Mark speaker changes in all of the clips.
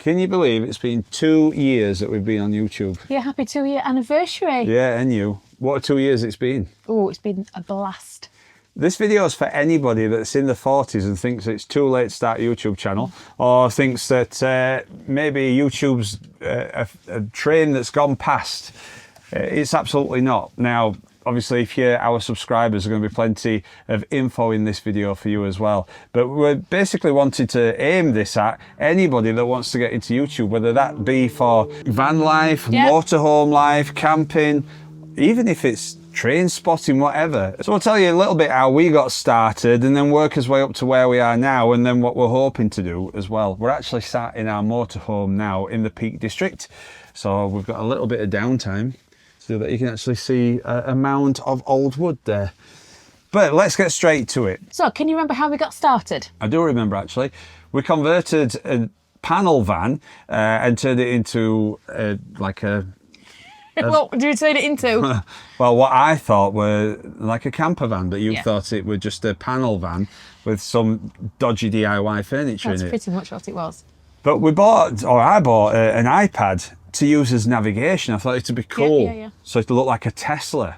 Speaker 1: Can you believe it's been 2 years that we've been on YouTube?
Speaker 2: Yeah, happy 2-year anniversary.
Speaker 1: Yeah, and you. What a 2 years it's been.
Speaker 2: Oh, it's been a blast.
Speaker 1: This video is for anybody that's in the 40s and thinks it's too late to start a YouTube channel, or thinks that maybe YouTube's a train that's gone past. It's absolutely not. Now, obviously, if you're our subscribers, there's going to be plenty of info in this video for you as well. But we're basically wanted to aim this at anybody that wants to get into YouTube, whether that be for van life, motorhome life, camping, even if it's train spotting, whatever. So I'll tell you a little bit how we got started and then work our way up to where we are now, and then what we're hoping to do as well. We're actually sat in our motorhome now in the Peak District. So we've got a little bit of downtime, so that you can actually see a mound of old wood there. But let's get straight to it.
Speaker 2: So, can you remember how we got started?
Speaker 1: I do remember, actually. We converted a panel van and turned it into like a...
Speaker 2: What did you turn it into?
Speaker 1: Well, what I thought were like a camper van, but you thought it was just a panel van with some dodgy DIY furniture in it.
Speaker 2: That's pretty much what it was.
Speaker 1: But I bought an iPad to use as navigation. I thought it would be cool, so it looked like a Tesla.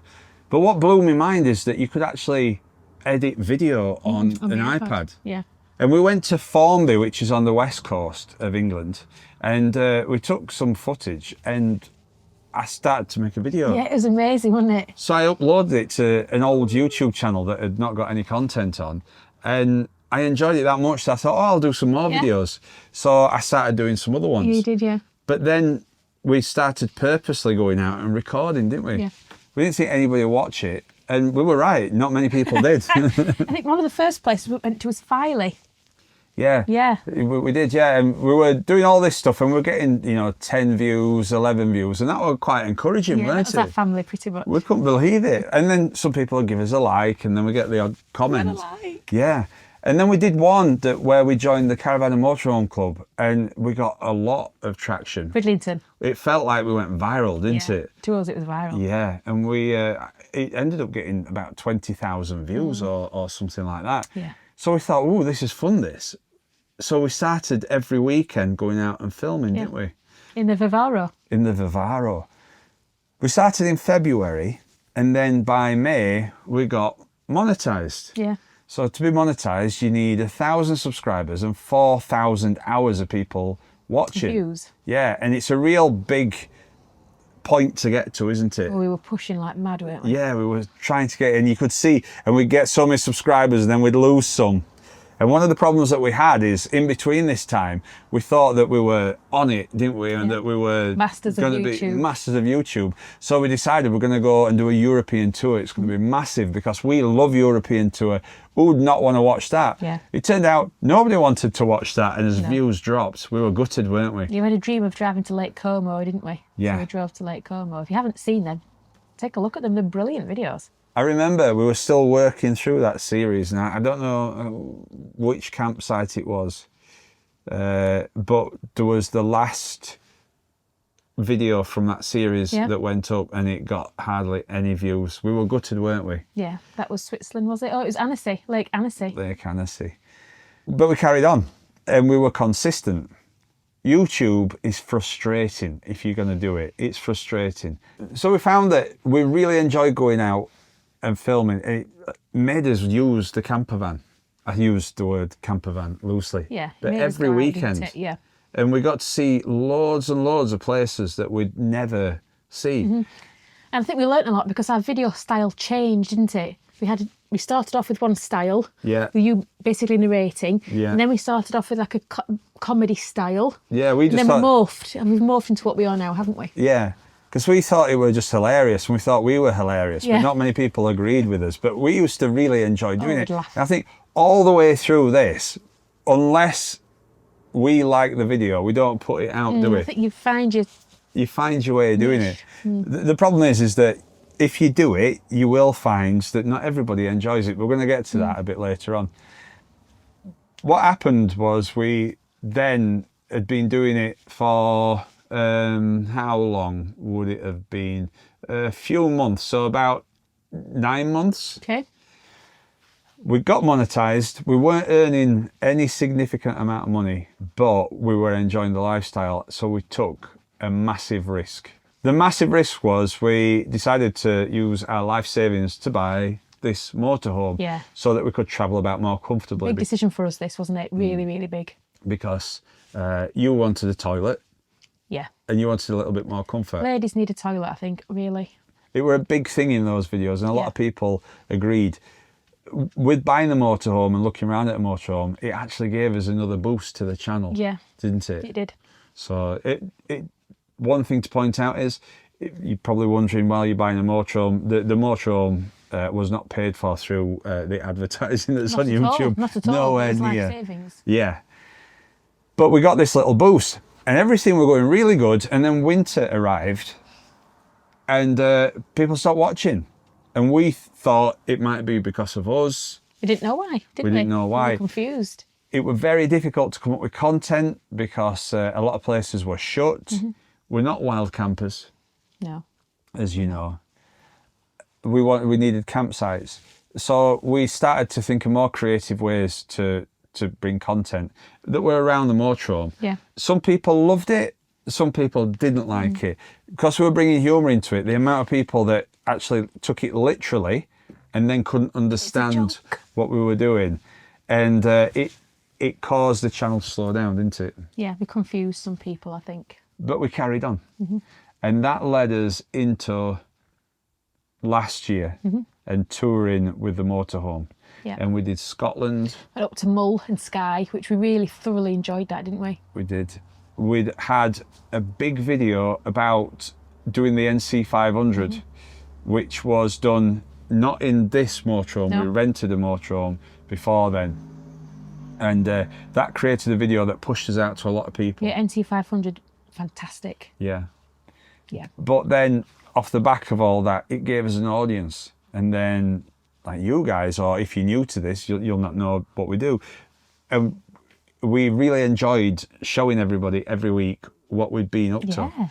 Speaker 1: But what blew my mind is that you could actually edit video on an iPad.
Speaker 2: Yeah.
Speaker 1: And we went to Formby, which is on the west coast of England, and we took some footage, and I started to make a video.
Speaker 2: Yeah, it was amazing, wasn't it?
Speaker 1: So I uploaded it to an old YouTube channel that had not got any content on, and I enjoyed it that much that I thought, oh, I'll do some more videos. So I started doing some other ones.
Speaker 2: You did, yeah.
Speaker 1: But then we started purposely going out and recording, didn't we?
Speaker 2: Yeah.
Speaker 1: We didn't think anybody would watch it, and we were right. Not many people did.
Speaker 2: I think one of the first places we went to was Filey.
Speaker 1: Yeah.
Speaker 2: Yeah.
Speaker 1: We did, yeah. And we were doing all this stuff, and we were getting, 10 views, 11 views, and that was quite encouraging,
Speaker 2: Yeah,
Speaker 1: weren't
Speaker 2: that was
Speaker 1: it?
Speaker 2: our family, pretty much.
Speaker 1: We couldn't believe it. And then some people would give us a like, and then we get the odd comment.
Speaker 2: We had a like.
Speaker 1: Yeah. And then we did one where we joined the Caravan and Motorhome Club, and we got a lot of traction.
Speaker 2: Bridlington.
Speaker 1: It felt like we went viral, didn't it?
Speaker 2: To us, it was viral.
Speaker 1: Yeah, and we it ended up getting about 20,000 views or something like that.
Speaker 2: Yeah.
Speaker 1: So we thought, oh, this is fun, this. So we started every weekend going out and filming, didn't we?
Speaker 2: In the Vivaro.
Speaker 1: In the Vivaro. We started in February, and then by May, we got monetized.
Speaker 2: Yeah.
Speaker 1: So to be monetized, you need 1,000 subscribers and 4,000 hours of people watching.
Speaker 2: Views.
Speaker 1: Yeah, and it's a real big point to get to, isn't it?
Speaker 2: Well, we were pushing like mad, weren't we?
Speaker 1: Yeah, we were trying to get, and you could see, and we'd get so many subscribers, and then we'd lose some. And one of the problems that we had is, in between this time, we thought that we were on it, didn't we? And that we were
Speaker 2: masters of
Speaker 1: going to
Speaker 2: YouTube.
Speaker 1: be masters of YouTube. So we decided we're going to go and do a European tour. It's going to be massive because we love European tour. Who would not want to watch that?
Speaker 2: Yeah.
Speaker 1: It turned out nobody wanted to watch that, and as views dropped, we were gutted, weren't we?
Speaker 2: You had a dream of driving to Lake Como, didn't we?
Speaker 1: Yeah.
Speaker 2: So we drove to Lake Como. If you haven't seen them, take a look at them. They're brilliant videos.
Speaker 1: I remember we were still working through that series, and I don't know which campsite it was, but there was the last video from that series that went up, and it got hardly any views. We were gutted, weren't we?
Speaker 2: Yeah, that was Switzerland, was it? Oh, it was Annecy, Lake Annecy.
Speaker 1: Lake Annecy. But we carried on, and we were consistent. YouTube is frustrating if you're going to do it. It's frustrating. So we found that we really enjoy going out and filming. It made us use the camper van. I used the word camper van loosely.
Speaker 2: Yeah.
Speaker 1: But every weekend.
Speaker 2: Yeah.
Speaker 1: And we got to see loads and loads of places that we'd never see.
Speaker 2: And I think we learnt a lot because our video style changed, didn't it? We started off with one style.
Speaker 1: Yeah.
Speaker 2: With you basically narrating.
Speaker 1: Yeah.
Speaker 2: And then we started off with like a comedy style.
Speaker 1: Yeah, we just
Speaker 2: and then
Speaker 1: thought...
Speaker 2: we morphed, and we've morphed into what we are now, haven't we?
Speaker 1: Yeah. Because we thought it were just hilarious, and we thought we were hilarious, but not many people agreed with us. But we used to really enjoy doing it.
Speaker 2: Laugh.
Speaker 1: And I think all the way through this, unless we like the video, we don't put it out, do we?
Speaker 2: I think you find
Speaker 1: your way of doing it. The problem is that if you do it, you will find that not everybody enjoys it. We're going to get to that a bit later on. What happened was we then had been doing it for... how long would it have been? A few months, so about 9 months.
Speaker 2: Okay.
Speaker 1: We got monetized. We weren't earning any significant amount of money, but we were enjoying the lifestyle. So we took a massive risk. The massive risk was we decided to use our life savings to buy this motorhome,
Speaker 2: Yeah.
Speaker 1: so that we could travel about more comfortably.
Speaker 2: Big decision for us, this, wasn't it? Really, really big.
Speaker 1: Because you wanted a toilet
Speaker 2: Yeah.
Speaker 1: and you wanted a little bit more comfort.
Speaker 2: Ladies need a toilet, I think, really.
Speaker 1: It were a big thing in those videos, and a lot
Speaker 2: Yeah.
Speaker 1: of people agreed. With buying the motorhome and looking around at a motorhome, it actually gave us another boost to the channel,
Speaker 2: Yeah.
Speaker 1: didn't it?
Speaker 2: It did.
Speaker 1: So one thing to point out is, you're probably wondering while you're buying a motorhome, the motorhome was not paid for through the advertising that's on YouTube.
Speaker 2: Not at all.
Speaker 1: Nowhere
Speaker 2: It was life
Speaker 1: near.
Speaker 2: savings.
Speaker 1: Yeah. But we got this little boost, and everything were going really good, and then winter arrived, and people stopped watching. And we thought it might be because of us.
Speaker 2: We didn't know why, did we?
Speaker 1: We didn't know why.
Speaker 2: We were confused.
Speaker 1: It was very difficult to come up with content because a lot of places were shut.
Speaker 2: Mm-hmm.
Speaker 1: We're not wild campers,
Speaker 2: No.
Speaker 1: as you know. We needed campsites. So we started to think of more creative ways to bring content that were around the motorhome.
Speaker 2: Yeah.
Speaker 1: Some people loved it, some people didn't like it. Because we were bringing humour into it, the amount of people that actually took it literally and then couldn't understand
Speaker 2: joke.
Speaker 1: what we were doing. And it caused the channel to slow down, didn't it?
Speaker 2: Yeah, we confused some people, I think.
Speaker 1: But we carried on.
Speaker 2: Mm-hmm.
Speaker 1: And that led us into last year and touring with the motorhome.
Speaker 2: Yeah.
Speaker 1: And we did Scotland.
Speaker 2: Went up to Mull and Skye, which we really thoroughly enjoyed that, didn't we?
Speaker 1: We did. We'd had a big video about doing the NC 500, which was done not in this motorhome.
Speaker 2: No.
Speaker 1: We rented a motorhome before then. And that created a video that pushed us out to a lot of people.
Speaker 2: Yeah, NT 500, fantastic.
Speaker 1: Yeah.
Speaker 2: Yeah.
Speaker 1: But then off the back of all that, it gave us an audience. And then, like you guys, or if you're new to this, you'll not know what we do. And we really enjoyed showing everybody every week what we'd been up to.
Speaker 2: Yeah.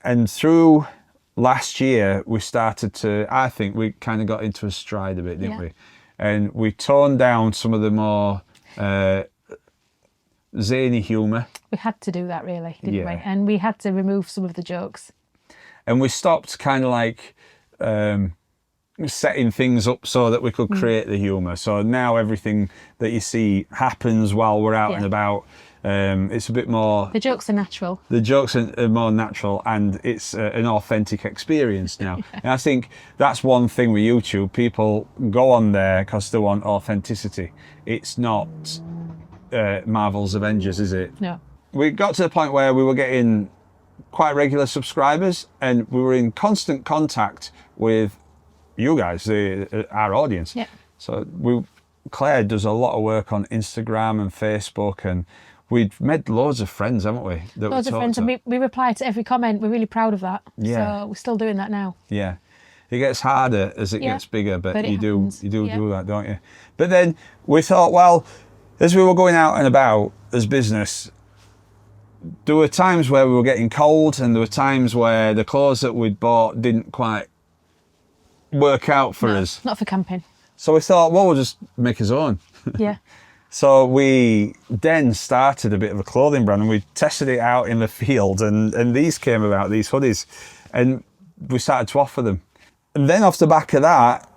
Speaker 1: And through last year, we started to, I think we kind of got into a stride a bit, didn't
Speaker 2: Yeah.
Speaker 1: we? And we toned down some of the more zany humour.
Speaker 2: We had to do that, really, didn't
Speaker 1: Yeah.
Speaker 2: we? And we had to remove some of the jokes.
Speaker 1: And we stopped kind of like setting things up so that we could create the humour. So now everything that you see happens while we're out
Speaker 2: Yeah.
Speaker 1: and about. It's a bit more,
Speaker 2: The jokes are natural.
Speaker 1: the jokes are more natural, and it's an authentic experience now. And I think that's one thing with YouTube. People go on there because they want authenticity. It's not Marvel's Avengers, is it?
Speaker 2: No.
Speaker 1: We got to the point where we were getting quite regular subscribers, and we were in constant contact with you guys, our audience.
Speaker 2: Yeah.
Speaker 1: So Claire does a lot of work on Instagram and Facebook, and we've made loads of friends, haven't we? That
Speaker 2: Loads of friends, and we reply to every comment. We're really proud of that.
Speaker 1: Yeah.
Speaker 2: So we're still doing that now.
Speaker 1: Yeah. It gets harder as it
Speaker 2: Yeah,
Speaker 1: gets bigger, but
Speaker 2: but it
Speaker 1: you do
Speaker 2: happens. Yeah.
Speaker 1: do that, don't you? But then we thought, well, as we were going out and about as business, there were times where we were getting cold, and there were times where the clothes that we'd bought didn't quite work out for
Speaker 2: No,
Speaker 1: us.
Speaker 2: Not for camping.
Speaker 1: So we thought, well, we'll just make his own.
Speaker 2: Yeah.
Speaker 1: So we then started a bit of a clothing brand, and we tested it out in the field, and these came about, these hoodies, and we started to offer them. And then off the back of that,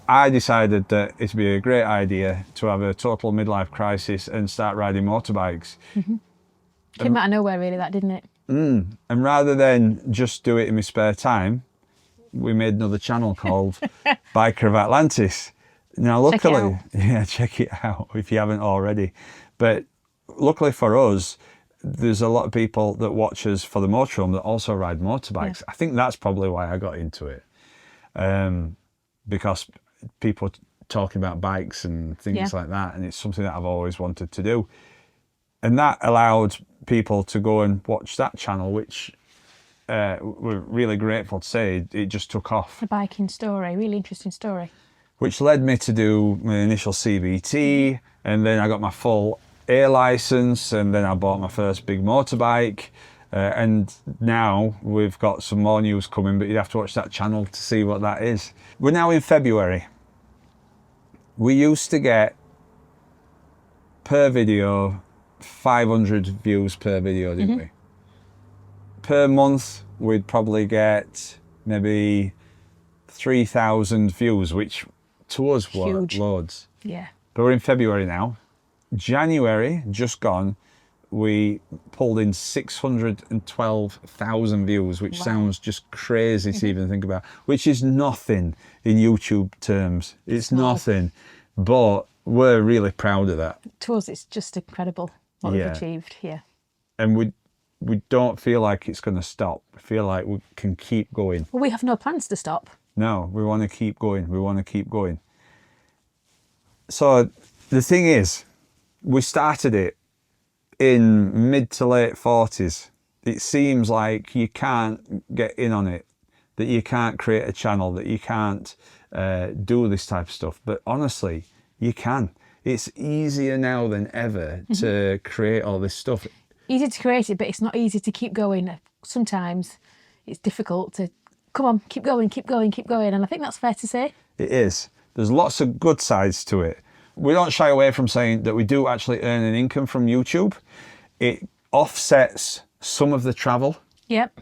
Speaker 1: I decided that it'd be a great idea to have a total midlife crisis and start riding motorbikes.
Speaker 2: Came out of nowhere, really, that, didn't it?
Speaker 1: And rather than just do it in my spare time, we made another channel called Biker of Atlantis. Now,
Speaker 2: Check it
Speaker 1: luckily,
Speaker 2: out.
Speaker 1: yeah, check it out if you haven't already. But luckily for us, there's a lot of people that watch us for the motorhome that also ride motorbikes.
Speaker 2: Yeah.
Speaker 1: I think that's probably why I got into it, because people talking about bikes and things
Speaker 2: Yeah.
Speaker 1: like that, and it's something that I've always wanted to do. And that allowed people to go and watch that channel, which we're really grateful to say it just took off.
Speaker 2: A biking story, really interesting story.
Speaker 1: Which led me to do my initial CBT, and then I got my full A license, and then I bought my first big motorbike. And now we've got some more news coming, but you'd have to watch that channel to see what that is. We're now in February, we used to get per video 500 views per video, didn't we? Per month, we'd probably get maybe 3,000 views, which to us were
Speaker 2: Huge.
Speaker 1: loads.
Speaker 2: Yeah.
Speaker 1: But we're in February now. January, just gone, we pulled in 612,000 views, which sounds just crazy to even think about, which is nothing in YouTube terms. It's nothing, but we're really proud of that.
Speaker 2: To us, it's just incredible what we've achieved. Yeah.
Speaker 1: And we don't feel like it's going to stop. We feel like we can keep going.
Speaker 2: Well, we have no plans to stop.
Speaker 1: No, we want to keep going. We want to keep going. So the thing is, we started it in mid to late 40s. It seems like you can't get in on it, that you can't create a channel, that you can't do this type of stuff. But honestly, you can. It's easier now than ever to create all this stuff.
Speaker 2: Easy to create it, but it's not easy to keep going. Sometimes it's difficult to, come on, keep going, keep going, keep going. And I think that's fair to say.
Speaker 1: It is. There's lots of good sides to it. We don't shy away from saying that we do actually earn an income from YouTube. It offsets some of the travel.
Speaker 2: Yep.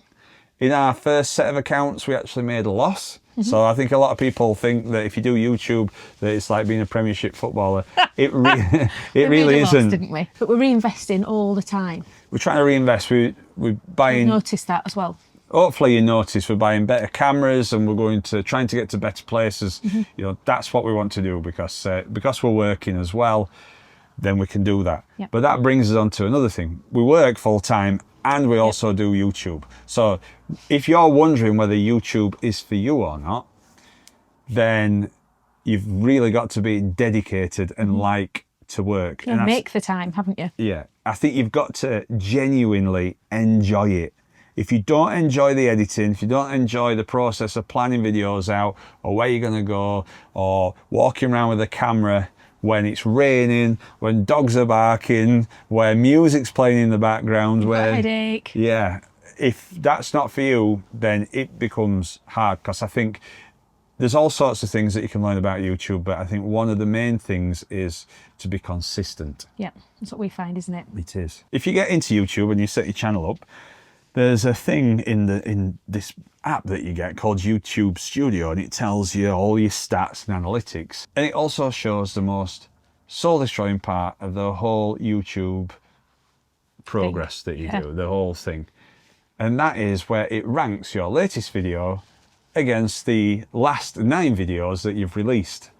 Speaker 1: In our first set of accounts, we actually made a loss. So I think a lot of people think that if you do YouTube, that it's like being a Premiership footballer. It really
Speaker 2: made a loss,
Speaker 1: isn't.
Speaker 2: didn't we? But we're reinvesting all the time.
Speaker 1: We're trying to reinvest. We're buying.
Speaker 2: Noticed that as well.
Speaker 1: Hopefully you notice we're buying better cameras and we're trying to get to better places. You know, that's what we want to do because we're working as well, then we can do that.
Speaker 2: Yep.
Speaker 1: But that brings us on to another thing. We work full time and we also do YouTube. So if you're wondering whether YouTube is for you or not, then you've really got to be dedicated and like to work.
Speaker 2: You make the time, haven't you?
Speaker 1: Yeah. I think you've got to genuinely enjoy it. If you don't enjoy the editing, if you don't enjoy the process of planning videos out or where you're going to go or walking around with a camera when it's raining, when dogs are barking, where music's playing in the background, where
Speaker 2: Headache.
Speaker 1: Yeah, if that's not for you, then it becomes hard because I think there's all sorts of things that you can learn about YouTube, but I think one of the main things is to be consistent.
Speaker 2: Yeah, that's what we find, isn't it?
Speaker 1: It is. If you get into YouTube and you set your channel up, there's a thing in this app that you get called YouTube Studio, and it tells you all your stats and analytics. And it also shows the most soul-destroying part of the whole YouTube progress that you do, the whole thing. And that is where it ranks your latest video against the last 9 videos that you've released.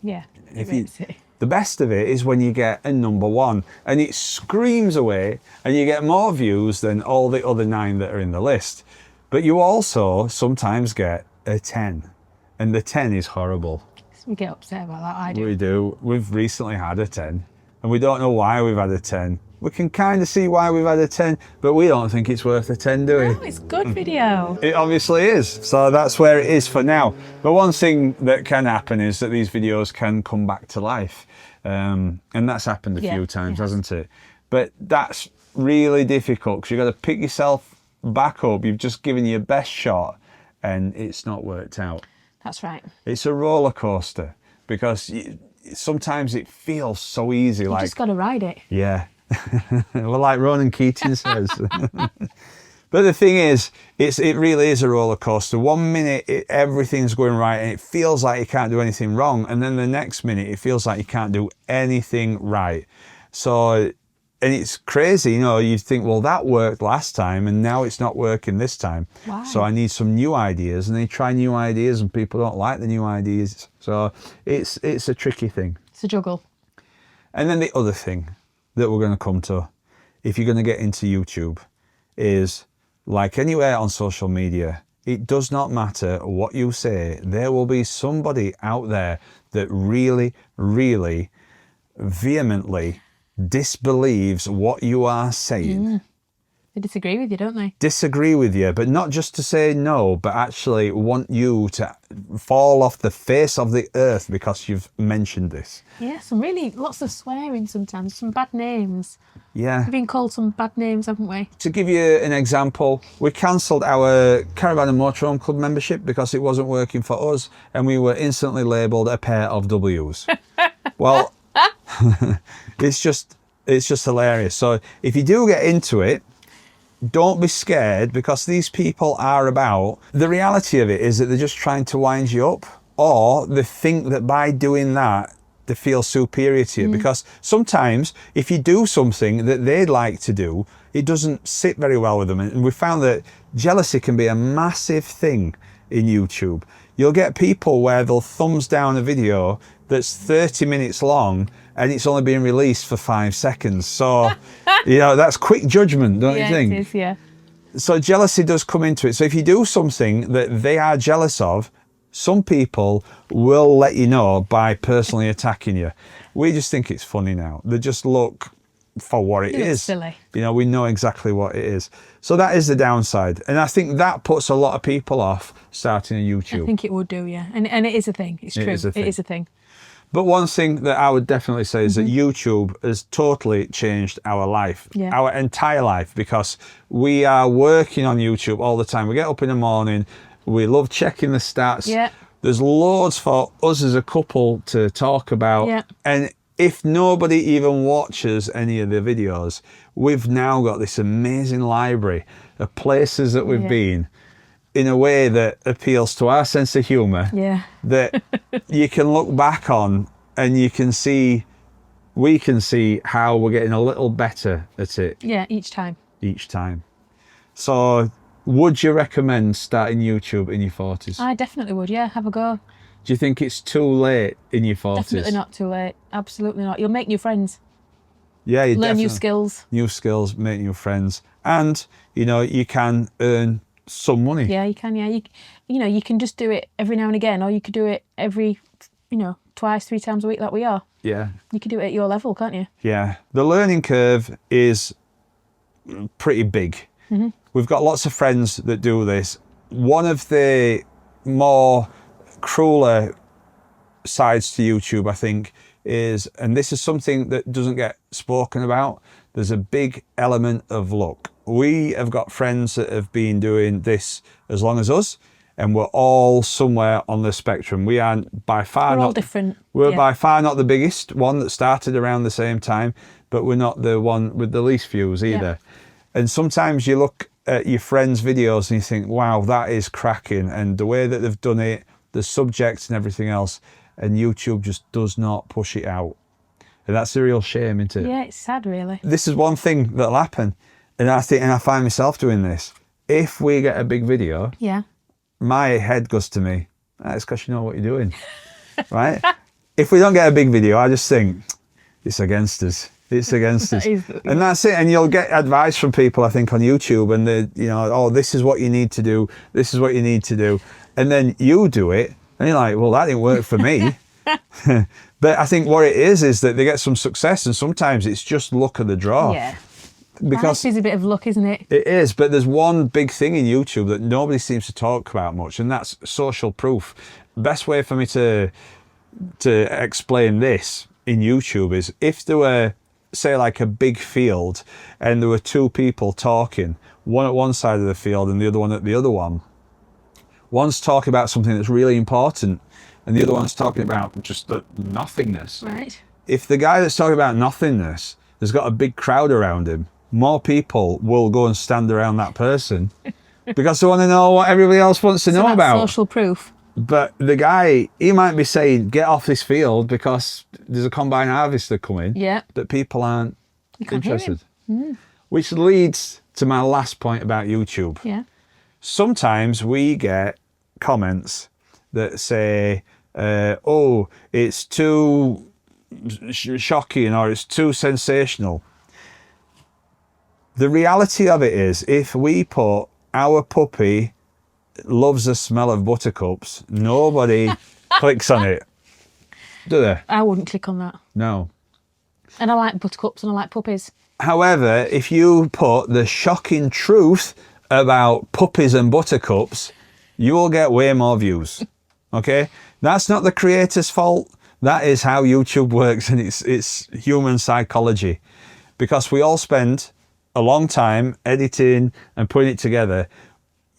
Speaker 2: Yeah.
Speaker 1: The best of it is when you get a #1 and it screams away and you get more views than all the other 9 that are in the list. But you also sometimes get a 10 and the 10 is horrible.
Speaker 2: We get upset about that, I do.
Speaker 1: We do. We've recently had a 10 and we don't know why we've had a 10. We can kind of see why we've had a 10, but we don't think it's worth a 10, do we?
Speaker 2: No, it's a good video.
Speaker 1: It obviously is. So that's where it is for now. But one thing that can happen is that these videos can come back to life. And that's happened a few times, hasn't it? But that's really difficult because you've got to pick yourself back up. You've just given your best shot and it's not worked out.
Speaker 2: That's right.
Speaker 1: It's a roller coaster because sometimes it feels so easy.
Speaker 2: You just got to ride it.
Speaker 1: Yeah. Well, like Ronan Keating says. But the thing is, it really is a roller coaster. One minute everything's going right and it feels like you can't do anything wrong, and then the next minute it feels like you can't do anything right. So, and it's crazy, you know. You think, well, that worked last time, and now it's not working this time.
Speaker 2: Why?
Speaker 1: So I need some new ideas, and they try new ideas, and people don't like the new ideas. So it's a tricky thing.
Speaker 2: It's a juggle.
Speaker 1: And then the other thing that we're going to come to, if you're going to get into YouTube, is like anywhere on social media, it does not matter what you say, there will be somebody out there that really, really vehemently disbelieves what you are saying.
Speaker 2: They disagree with you, don't they?
Speaker 1: Disagree with you, but not just to say no, but actually want you to fall off the face of the earth because you've mentioned this.
Speaker 2: Yeah, lots of swearing sometimes, some bad names.
Speaker 1: Yeah.
Speaker 2: We've been called some bad names, haven't we?
Speaker 1: To give you an example, we cancelled our Caravan and Motorhome Club membership because it wasn't working for us, and we were instantly labelled a pair of W's. Well, it's just hilarious. So if you do get into it, don't be scared, because these people are about, the reality of it is that they're just trying to wind you up, or they think that by doing that, they feel superior to you. Because sometimes if you do something that they'd like to do, it doesn't sit very well with them. And we found that jealousy can be a massive thing in YouTube. You'll get people where they'll thumbs down a video that's 30 minutes long and it's only being released for 5 seconds. So, that's quick judgment, don't you think?
Speaker 2: Yeah, it is, yeah.
Speaker 1: So jealousy does come into it. So if you do something that they are jealous of, some people will let you know by personally attacking you. We just think it's funny now. They just look for what it is.
Speaker 2: Silly.
Speaker 1: We know exactly what it is. So that is the downside. And I think that puts a lot of people off starting a YouTube.
Speaker 2: I think it would do, yeah. And it is a thing. It's true. It is a thing.
Speaker 1: But one thing that I would definitely say is that YouTube has totally changed our life, our entire life, because we are working on YouTube all the time. We get up in the morning, we love checking the stats.
Speaker 2: Yeah.
Speaker 1: There's loads for us as a couple to talk about.
Speaker 2: Yeah.
Speaker 1: And if nobody even watches any of the videos, we've now got this amazing library of places that we've been, in a way that appeals to our sense of humour, that you can look back on and we can see how we're getting a little better at it.
Speaker 2: Yeah, each time.
Speaker 1: So would you recommend starting YouTube in your 40s?
Speaker 2: I definitely would, yeah. Have a go.
Speaker 1: Do you think it's too late in your 40s?
Speaker 2: Definitely not too late. Absolutely not. You'll make new friends.
Speaker 1: Yeah, you
Speaker 2: learn new skills.
Speaker 1: New skills, make new friends. And, you can earn some money.
Speaker 2: Yeah, you can, yeah. You can just do it every now and again, or you could do it every, twice, 3 times a week like we are.
Speaker 1: Yeah.
Speaker 2: You could do it at your level, can't you?
Speaker 1: Yeah. The learning curve is pretty big. We've got lots of friends that do this. One of the more crueler sides to YouTube, I think, is, and this is something that doesn't get spoken about, there's a big element of luck. We have got friends that have been doing this as long as us, and we're all somewhere on the spectrum. We aren't by far
Speaker 2: We're all different.
Speaker 1: We're by far not the biggest one that started around the same time, but we're not the one with the least views either. And sometimes you look at your friends' videos and you think, wow, that is cracking, and the way that they've done it, the subjects and everything else, and YouTube just does not push it out. And that's a real shame, isn't it?
Speaker 2: Yeah, it's sad, really.
Speaker 1: This is one thing that'll happen, and I find myself doing this. If we get a big video, my head goes to me, it's because you know what you're doing, right? If we don't get a big video, I just think, it's against us. It's against us. And that's it. And you'll get advice from people, I think, on YouTube, and this is what you need to do. This is what you need to do. And then you do it, and you're like, well, that didn't work for me. But I think what it is that they get some success, and sometimes it's just luck of the draw.
Speaker 2: Yeah.
Speaker 1: Because
Speaker 2: life is a bit of luck, isn't it?
Speaker 1: It is, but there's one big thing in YouTube that nobody seems to talk about much, and that's social proof. Best way for me to explain this in YouTube is, if there were, say, like a big field, and there were 2 people talking, one at one side of the field and the other one at the other one. One's talking about something that's really important, and the other one's talking about just the nothingness.
Speaker 2: Right.
Speaker 1: If the guy that's talking about nothingness has got a big crowd around him, more people will go and stand around that person because they want to know what everybody else wants to know about.
Speaker 2: Social proof.
Speaker 1: But the guy, he might be saying, get off this field because there's a combine harvester coming.
Speaker 2: Yeah.
Speaker 1: That people aren't interested.
Speaker 2: Mm.
Speaker 1: Which leads to my last point about YouTube.
Speaker 2: Yeah.
Speaker 1: Sometimes we get comments that say, oh, it's too shocking, or it's too sensational. The reality of it is, if we put our puppy loves the smell of buttercups, nobody clicks on it, do they?
Speaker 2: I wouldn't click on that.
Speaker 1: No.
Speaker 2: And I like buttercups and I like puppies.
Speaker 1: However, if you put the shocking truth about puppies and buttercups, you will get way more views. Okay? That's not the creator's fault. That is how YouTube works, and it's human psychology. Because we all spend a long time editing and putting it together.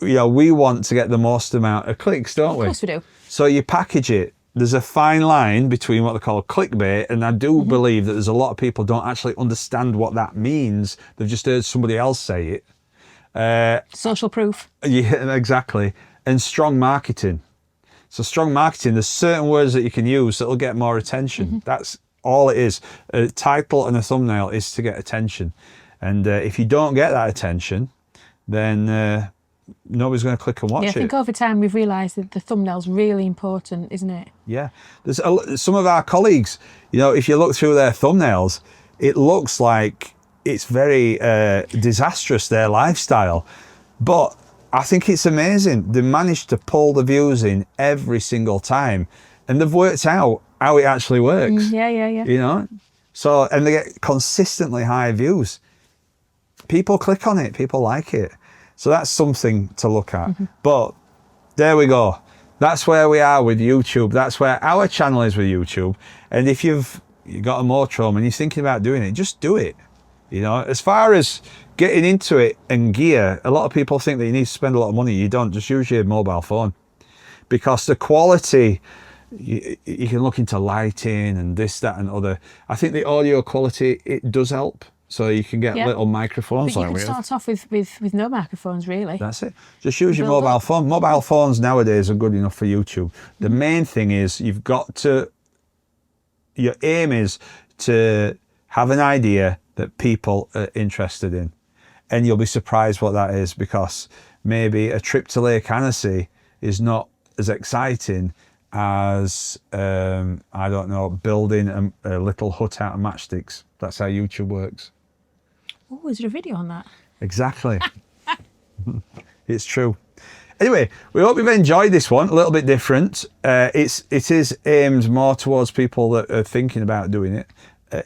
Speaker 1: You know, we want to get the most amount of clicks, don't we?
Speaker 2: Of course we do.
Speaker 1: So you package it. There's a fine line between what they call clickbait, and I do believe that there's a lot of people don't actually understand what that means. They've just heard somebody else say it.
Speaker 2: Social proof.
Speaker 1: Yeah, exactly. And strong marketing. So strong marketing, there's certain words that you can use that'll get more attention. That's all it is. A title and a thumbnail is to get attention. And if you don't get that attention, then nobody's going to click and watch it.
Speaker 2: Yeah, I think over time we've realised that the thumbnail's really important, isn't it?
Speaker 1: Yeah. There's some of our colleagues, you know, if you look through their thumbnails, it looks like it's very disastrous, their lifestyle. But I think it's amazing. They managed to pull the views in every single time, and they've worked out how it actually works.
Speaker 2: Yeah.
Speaker 1: You know? So, and they get consistently high views. People click on it, people like it. So that's something to look at. But there we go. That's where we are with YouTube. That's where our channel is with YouTube. And if you've got a motorhome and you're thinking about doing it, just do it. You know, as far as getting into it and gear, a lot of people think that you need to spend a lot of money. You don't. Just use your mobile phone, because the quality, you can look into lighting and this, that and other. I think the audio quality, it does help. So you can get little microphones.
Speaker 2: But you can start off with no microphones, really.
Speaker 1: That's it. Just use your mobile phone. Mobile phones nowadays are good enough for YouTube. The main thing is you've got to, your aim is to have an idea that people are interested in. And you'll be surprised what that is, because maybe a trip to Lake Annecy is not as exciting as, I don't know, building a little hut out of matchsticks. That's how YouTube works.
Speaker 2: Oh, is there a video on that?
Speaker 1: Exactly. It's true. Anyway, we hope you've enjoyed this one. A little bit different. It is aimed more towards people that are thinking about doing it.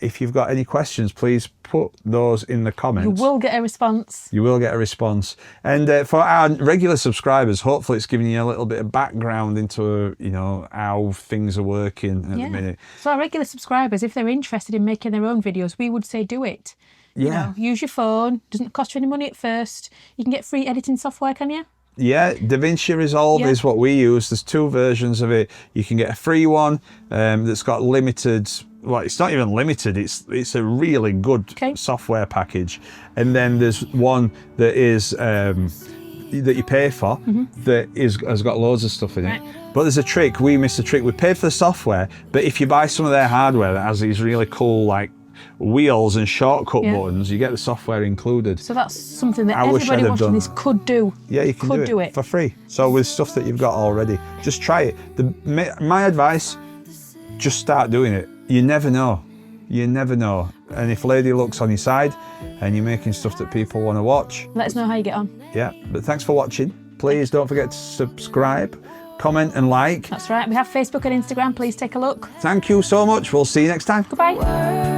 Speaker 1: If you've got any questions, please put those in the comments.
Speaker 2: You will get a response.
Speaker 1: You will get a response. And for our regular subscribers, hopefully it's giving you a little bit of background into, you know, how things are working at the minute.
Speaker 2: So our regular subscribers, if they're interested in making their own videos, we would say do it. You know, use your phone. Doesn't cost you any money at first. You can get free editing software, can you?
Speaker 1: Yeah, DaVinci Resolve is what we use. There's 2 versions of it. You can get a free one that's got limited. Well, it's not even limited. It's a really good software package. And then there's one that is that you pay for that has got loads of stuff in it. But there's a trick. We missed a trick. We paid for the software, but if you buy some of their hardware that has these really cool like wheels and shortcut buttons, you get the software included.
Speaker 2: So that's something that everybody watching this could do.
Speaker 1: Yeah, you can do it for free. So with stuff that you've got already, just try it. My advice, just start doing it. You never know. You never know. And if Lady Luck's on your side and you're making stuff that people want to watch,
Speaker 2: let us know how you get on.
Speaker 1: Yeah, but thanks for watching. Please don't forget to subscribe, comment and like.
Speaker 2: That's right. We have Facebook and Instagram. Please take a look.
Speaker 1: Thank you so much. We'll see you next time.
Speaker 2: Goodbye.